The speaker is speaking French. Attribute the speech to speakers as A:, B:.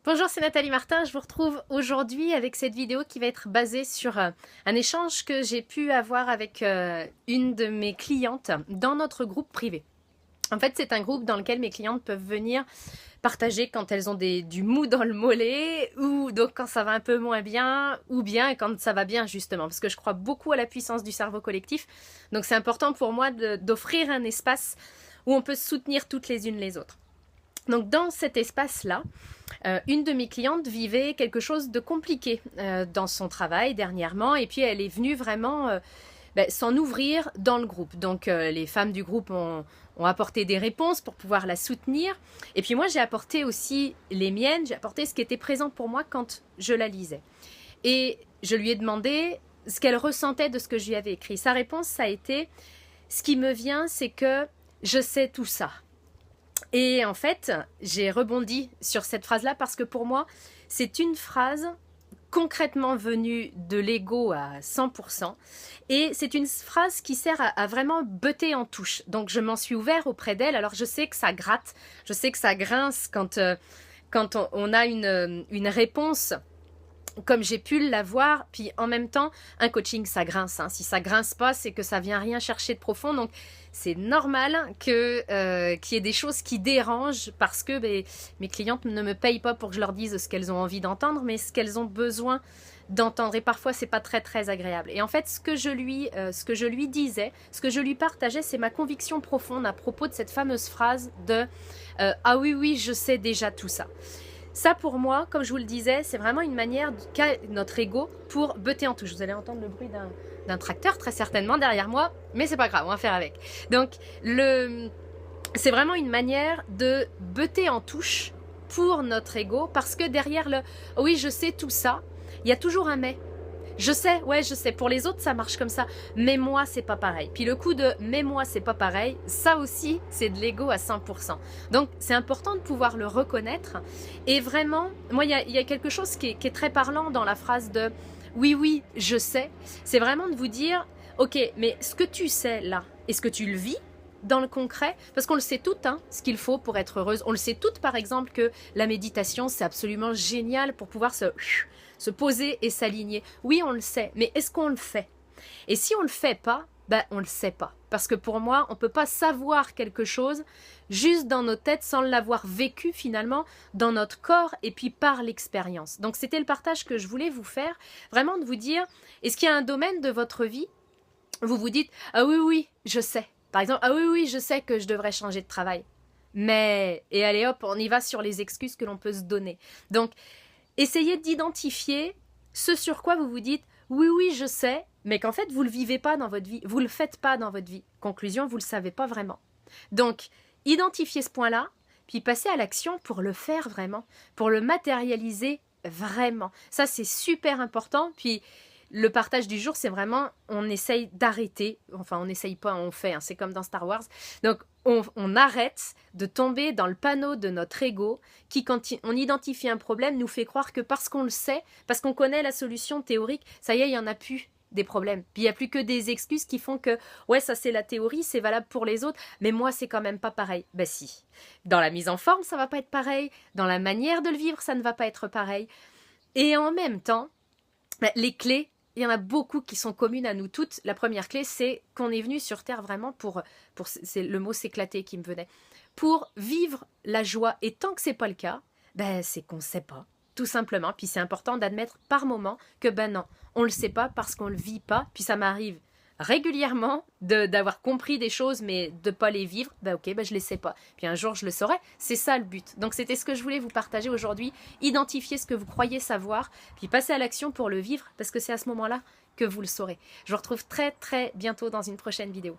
A: Bonjour, c'est Nathalie Martin. Je vous retrouve aujourd'hui avec cette vidéo qui va être basée sur un échange que j'ai pu avoir avec une de mes clientes dans notre groupe privé. En fait, c'est un groupe dans lequel mes clientes peuvent venir partager quand elles ont du mou dans le mollet, ou donc quand ça va un peu moins bien, ou bien quand ça va bien justement, parce que je crois beaucoup à la puissance du cerveau collectif. Donc c'est important pour moi d'offrir un espace où on peut se soutenir toutes les unes les autres. Donc dans cet espace-là, une de mes clientes vivait quelque chose de compliqué dans son travail dernièrement, et puis elle est venue vraiment s'en ouvrir dans le groupe. Donc les femmes du groupe ont apporté des réponses pour pouvoir la soutenir, et puis moi j'ai apporté aussi les miennes, j'ai apporté ce qui était présent pour moi quand je la lisais. Et je lui ai demandé ce qu'elle ressentait de ce que je lui avais écrit. Sa réponse, ça a été « Ce qui me vient, c'est que je sais tout ça ». Et en fait, j'ai rebondi sur cette phrase-là parce que pour moi, c'est une phrase concrètement venue de l'ego à 100%. Et c'est une phrase qui sert à vraiment butter en touche. Donc je m'en suis ouvert auprès d'elle. Alors je sais que ça gratte, je sais que ça grince quand on a une réponse comme j'ai pu l'avoir, puis en même temps, un coaching, ça grince. Hein. Si ça grince pas, c'est que ça vient rien chercher de profond. Donc, c'est normal qu'il y ait des choses qui dérangent parce que mes clientes ne me payent pas pour que je leur dise ce qu'elles ont envie d'entendre, mais ce qu'elles ont besoin d'entendre. Et parfois, c'est pas très, très agréable. Et en fait, ce que je lui disais, ce que je lui partageais, c'est ma conviction profonde à propos de cette fameuse phrase de « Ah oui, oui, je sais déjà tout ça ». Ça, pour moi, comme je vous le disais, c'est vraiment une manière qu'a notre ego pour butter en touche. Vous allez entendre le bruit d'un tracteur, très certainement, derrière moi, mais c'est pas grave, on va faire avec. Donc, c'est vraiment une manière de butter en touche pour notre ego, parce que derrière le « oui, je sais tout ça », il y a toujours un « mais ». Je sais, ouais, je sais. Pour les autres, ça marche comme ça. Mais moi, c'est pas pareil. Puis le coup de « mais moi, c'est pas pareil », ça aussi, c'est de l'ego à 100%. Donc, c'est important de pouvoir le reconnaître. Et vraiment, moi, il y a quelque chose qui est très parlant dans la phrase de « oui, oui, je sais ». C'est vraiment de vous dire « ok, mais ce que tu sais là, est-ce que tu le vis ?» dans le concret, parce qu'on le sait toutes, hein, ce qu'il faut pour être heureuse. On le sait toutes, par exemple, que la méditation, c'est absolument génial pour pouvoir se poser et s'aligner. Oui, on le sait, mais est-ce qu'on le fait? Et si on le fait pas, on le sait pas. Parce que pour moi, on peut pas savoir quelque chose juste dans nos têtes sans l'avoir vécu finalement dans notre corps et puis par l'expérience. Donc c'était le partage que je voulais vous faire, vraiment de vous dire, est-ce qu'il y a un domaine de votre vie où vous vous dites, ah oui, oui, je sais. Par exemple, ah oui, oui, je sais que je devrais changer de travail. Mais, et allez hop, on y va sur les excuses que l'on peut se donner. Donc, essayez d'identifier ce sur quoi vous vous dites, oui, oui, je sais, mais qu'en fait, vous ne le vivez pas dans votre vie, vous ne le faites pas dans votre vie. Conclusion, vous ne le savez pas vraiment. Donc, identifiez ce point-là, puis passez à l'action pour le faire vraiment, pour le matérialiser vraiment. Ça, c'est super important, puis le partage du jour, c'est vraiment, on essaye d'arrêter, enfin on n'essaye pas, on fait, hein, c'est comme dans Star Wars, donc on arrête de tomber dans le panneau de notre ego qui, quand on identifie un problème, nous fait croire que parce qu'on le sait, parce qu'on connaît la solution théorique, ça y est, il n'y en a plus des problèmes. Puis il n'y a plus que des excuses qui font que, ouais, ça c'est la théorie, c'est valable pour les autres, mais moi c'est quand même pas pareil. Ben si, dans la mise en forme, ça va pas être pareil, dans la manière de le vivre, ça ne va pas être pareil. Et en même temps, les clés, il y en a beaucoup qui sont communes à nous toutes. La première clé, c'est qu'on est venu sur Terre vraiment pour c'est le mot s'éclater qui me venait, pour vivre la joie. Et tant que c'est pas le cas, c'est qu'on ne sait pas, tout simplement. Puis c'est important d'admettre par moment que non, on le sait pas parce qu'on le vit pas. Puis ça m'arrive régulièrement d'avoir compris des choses mais de pas les vivre, ok, je les sais pas. Puis un jour je le saurai, c'est ça le but. Donc c'était ce que je voulais vous partager aujourd'hui, identifier ce que vous croyez savoir, puis passer à l'action pour le vivre, parce que c'est à ce moment-là que vous le saurez. Je vous retrouve très très bientôt dans une prochaine vidéo.